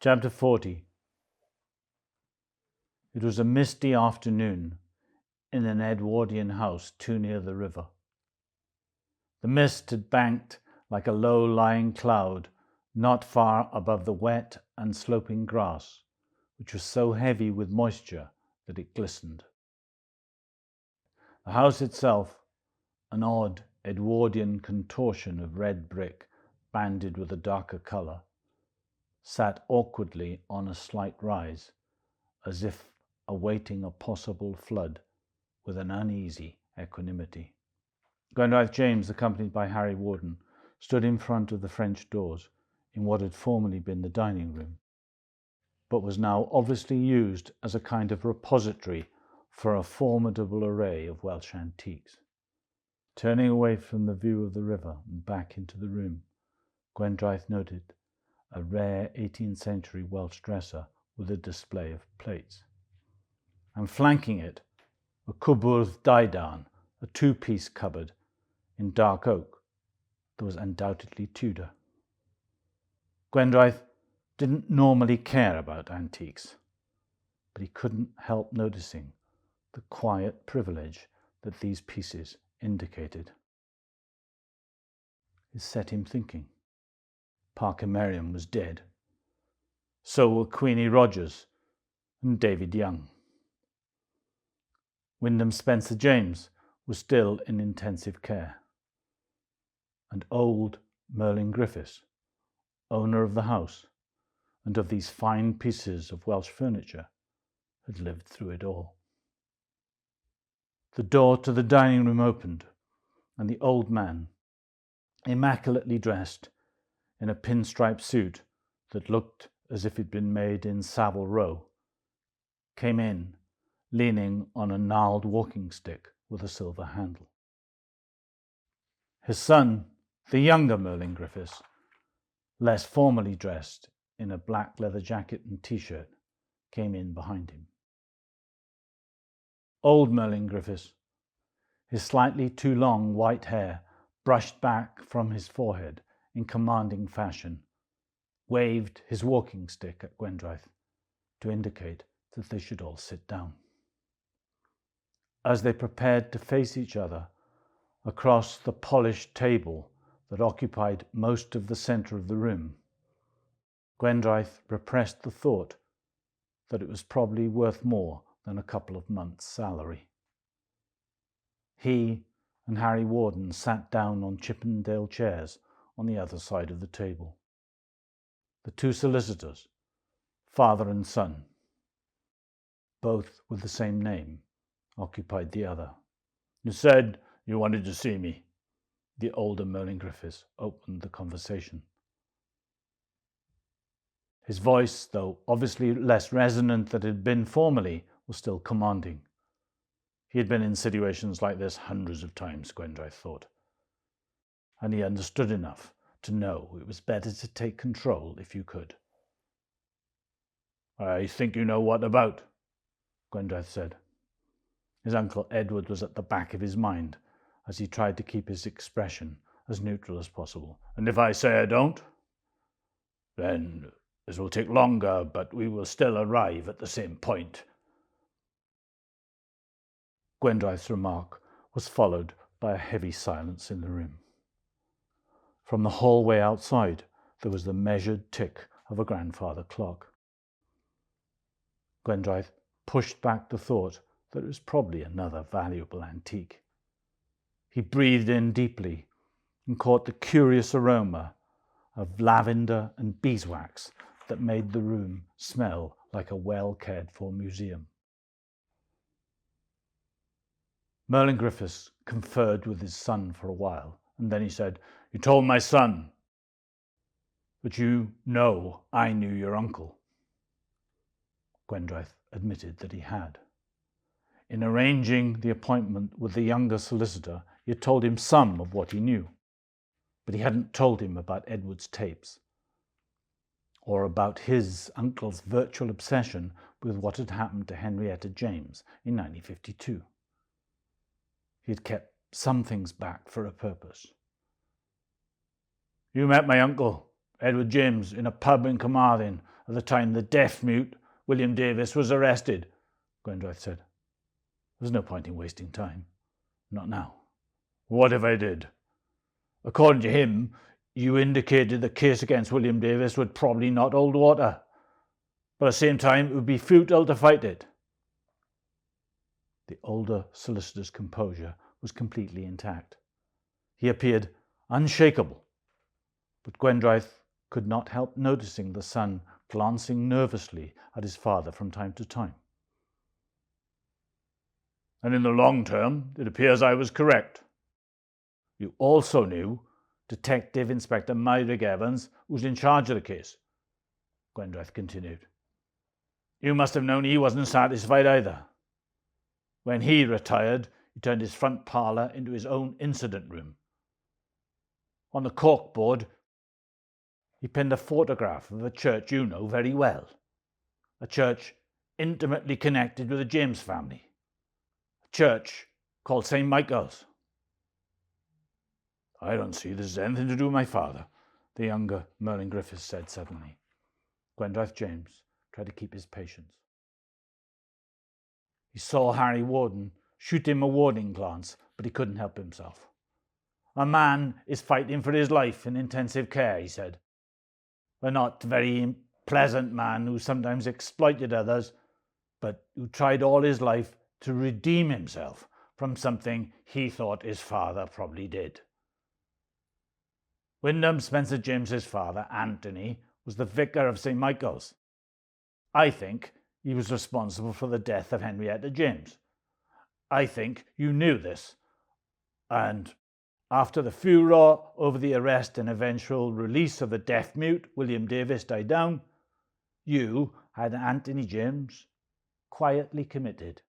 Chapter 40. It was a misty afternoon in an Edwardian house too near the river. The mist had banked like a low-lying cloud not far above the wet and sloping grass, which was so heavy with moisture that it glistened. The house itself, an odd Edwardian contortion of red brick banded with a darker colour, sat awkwardly on a slight rise, as if awaiting a possible flood with an uneasy equanimity. Gwendraeth James, accompanied by Harry Warden, stood in front of the French doors in what had formerly been the dining room, but was now obviously used as a kind of repository for a formidable array of Welsh antiques. Turning away from the view of the river and back into the room, Gwendraeth noted a rare 18th century Welsh dresser with a display of plates, and flanking it, a cwbwrdd daidarn, a two-piece cupboard in dark oak that was undoubtedly Tudor. Gwendraeth didn't normally care about antiques, but he couldn't help noticing the quiet privilege that these pieces indicated. It set him thinking. Parker Merriam was dead. So were Queenie Rogers and David Young. Wyndham Spencer James was still in intensive care. And old Merlin Griffiths, owner of the house and of these fine pieces of Welsh furniture, had lived through it all. The door to the dining room opened, and the old man, immaculately dressed in a pinstripe suit that looked as if it had been made in Savile Row, came in, leaning on a gnarled walking stick with a silver handle. His son, the younger Merlin Griffiths, less formally dressed in a black leather jacket and t-shirt, came in behind him. Old Merlin Griffiths, his slightly too long white hair brushed back from his forehead in commanding fashion, waved his walking stick at Gwendraeth to indicate that they should all sit down. As they prepared to face each other across the polished table that occupied most of the centre of the room, Gwendraeth repressed the thought that it was probably worth more than a couple of months' salary. He and Harry Warden sat down on Chippendale chairs on the other side of the table. The two solicitors, father and son, both with the same name, occupied the other. "You said you wanted to see me." The older Merlin Griffiths opened the conversation. His voice, though obviously less resonant than it had been formerly, was still commanding. He had been in situations like this hundreds of times, Gwendraeth thought, and he understood enough to know it was better to take control if you could. "I think you know what about," Gwendraeth said. His uncle Edward was at the back of his mind as he tried to keep his expression as neutral as possible. "And if I say I don't, then this will take longer, but we will still arrive at the same point." Gwendraeth's remark was followed by a heavy silence in the room. From the hallway outside, there was the measured tick of a grandfather clock. Gwendraeth pushed back the thought that it was probably another valuable antique. He breathed in deeply and caught the curious aroma of lavender and beeswax that made the room smell like a well-cared-for museum. Merlin Griffiths conferred with his son for a while, and then he said, "You told my son, but you know I knew your uncle." Gwendraeth admitted that he had. In arranging the appointment with the younger solicitor, he had told him some of what he knew, but he hadn't told him about Edward's tapes, or about his uncle's virtual obsession with what had happened to Henrietta James in 1952. He had kept some things back for a purpose. "You met my uncle, Edward James, in a pub in Carmarthen at the time the deaf-mute William Davis was arrested, Gwendraeth said. There's no point in wasting time. Not now. What if I did? According to him, you indicated the case against William Davis would probably not hold water, but at the same time it would be futile to fight it. The older solicitor's composure was completely intact. He appeared unshakable, but Gwendraeth could not help noticing the son glancing nervously at his father from time to time. And in the long term, it appears I was correct. You also knew Detective Inspector Myrick Evans was in charge of the case, Gwendraeth continued. You must have known he wasn't satisfied either. When he retired, he turned his front parlour into his own incident room. On the corkboard, he pinned a photograph of a church you know very well, a church intimately connected with the James family, a church called St. Michael's. I don't see this has anything to do with my father, the younger Merlin Griffiths said suddenly. Gwendraeth James tried to keep his patience. He saw Harry Warden shoot him a warning glance, but he couldn't help himself. A man is fighting for his life in intensive care, he said. A not very pleasant man who sometimes exploited others, but who tried all his life to redeem himself from something he thought his father probably did. Wyndham Spencer James's father, Anthony, was the vicar of St. Michael's. I think he was responsible for the death of Henrietta James. I think you knew this, and after the furor over the arrest and eventual release of the deaf-mute William Davis died down, you had Anthony James quietly committed.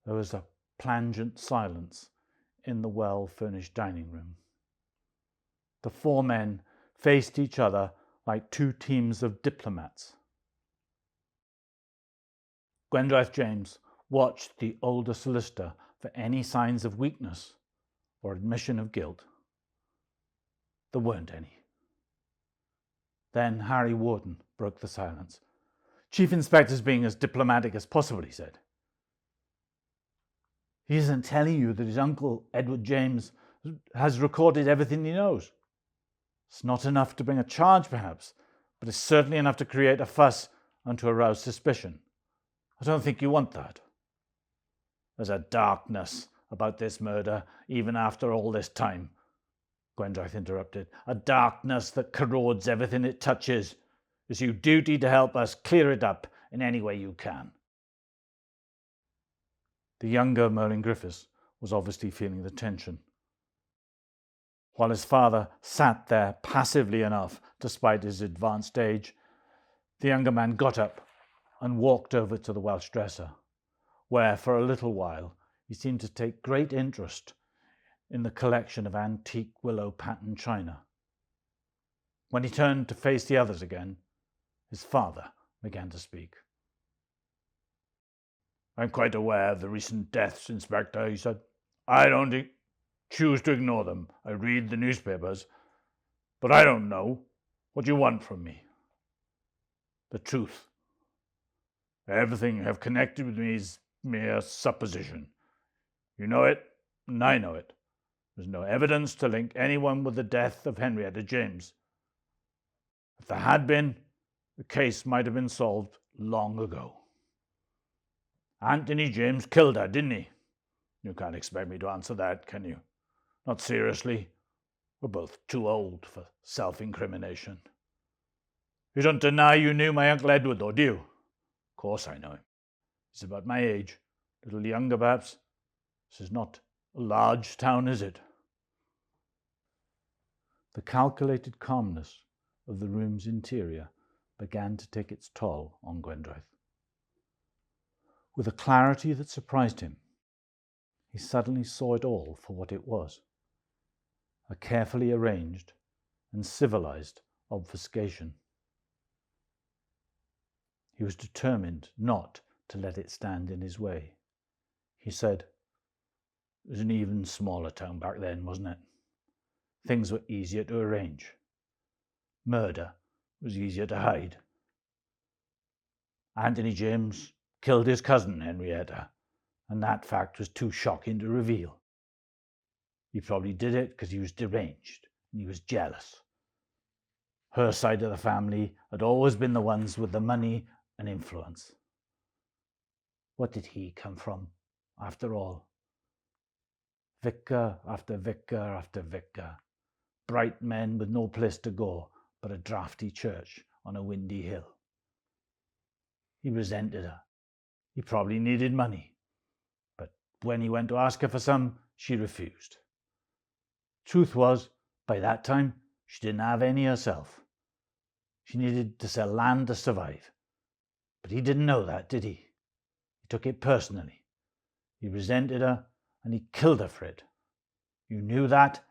There was a plangent silence in the well-furnished dining room. The four men faced each other like two teams of diplomats. Gwendraeth James watched the older solicitor for any signs of weakness or admission of guilt. There weren't any. Then Harry Warden broke the silence. Chief Inspector's being as diplomatic as possible, he said. He isn't telling you that his uncle, Edward James, has recorded everything he knows. It's not enough to bring a charge, perhaps, but it's certainly enough to create a fuss and to arouse suspicion. I don't think you want that. There's a darkness about this murder, even after all this time, Gwendraeth interrupted. A darkness that corrodes everything it touches. It's your duty to help us clear it up in any way you can. The younger Merlin Griffiths was obviously feeling the tension. While his father sat there passively enough, despite his advanced age, the younger man got up and walked over to the Welsh dresser, where for a little while he seemed to take great interest in the collection of antique willow pattern china. When he turned to face the others again, his father began to speak. I'm quite aware of the recent deaths, Inspector, he said. I don't choose to ignore them. I read the newspapers. But I don't know what you want from me. The truth. Everything you have connected with me is mere supposition. You know it, and I know it. There's no evidence to link anyone with the death of Henrietta James. If there had been, the case might have been solved long ago. Anthony James killed her, didn't he? You can't expect me to answer that, can you? Not seriously. We're both too old for self-incrimination. You don't deny you knew my Uncle Edward, though, do you? Of course I know him. He's about my age, a little younger perhaps. This is not a large town, is it? The calculated calmness of the room's interior began to take its toll on Gwendraeth. With a clarity that surprised him, he suddenly saw it all for what it was, a carefully arranged and civilized obfuscation. He was determined not to let it stand in his way. He said, It was an even smaller town back then, wasn't it? Things were easier to arrange. Murder was easier to hide. Anthony James killed his cousin Henrietta, and that fact was too shocking to reveal. He probably did it because he was deranged and he was jealous. Her side of the family had always been the ones with the money and influence. What did he come from, after all? Vicar after vicar after vicar, bright men with no place to go but a draughty church on a windy hill. He resented her. He probably needed money, but when he went to ask her for some, she refused. Truth was, by that time, she didn't have any herself. She needed to sell land to survive. But he didn't know that, did he? He took it personally. He resented her, and he killed her for it. You knew that,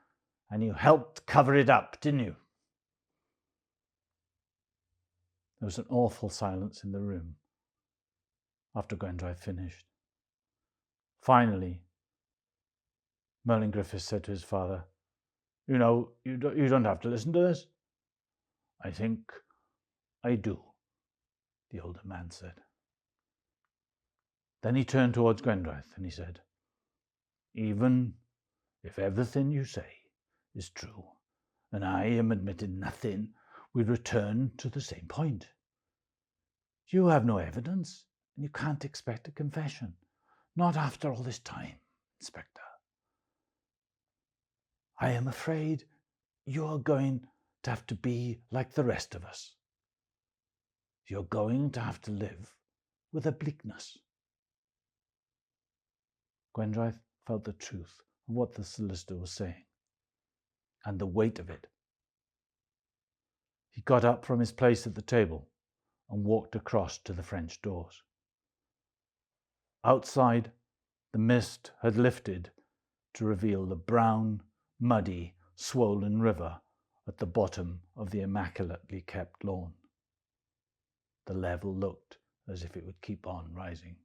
and you helped cover it up, didn't you? There was an awful silence in the room after Gwendraeth finished. Finally, Merlin Griffiths said to his father, "You know, you don't have to listen to this." "I think I do," the older man said. Then he turned towards Gwendraeth and he said, "Even if everything you say is true, and I am admitting nothing, we return to the same point. You have no evidence, and you can't expect a confession. Not after all this time, Inspector. I am afraid you are going to have to be like the rest of us. You're going to have to live with a bleakness." Gwendraeth felt the truth of what the solicitor was saying, and the weight of it. He got up from his place at the table and walked across to the French doors. Outside, the mist had lifted to reveal the brown, muddy, swollen river at the bottom of the immaculately kept lawn. The level looked as if it would keep on rising.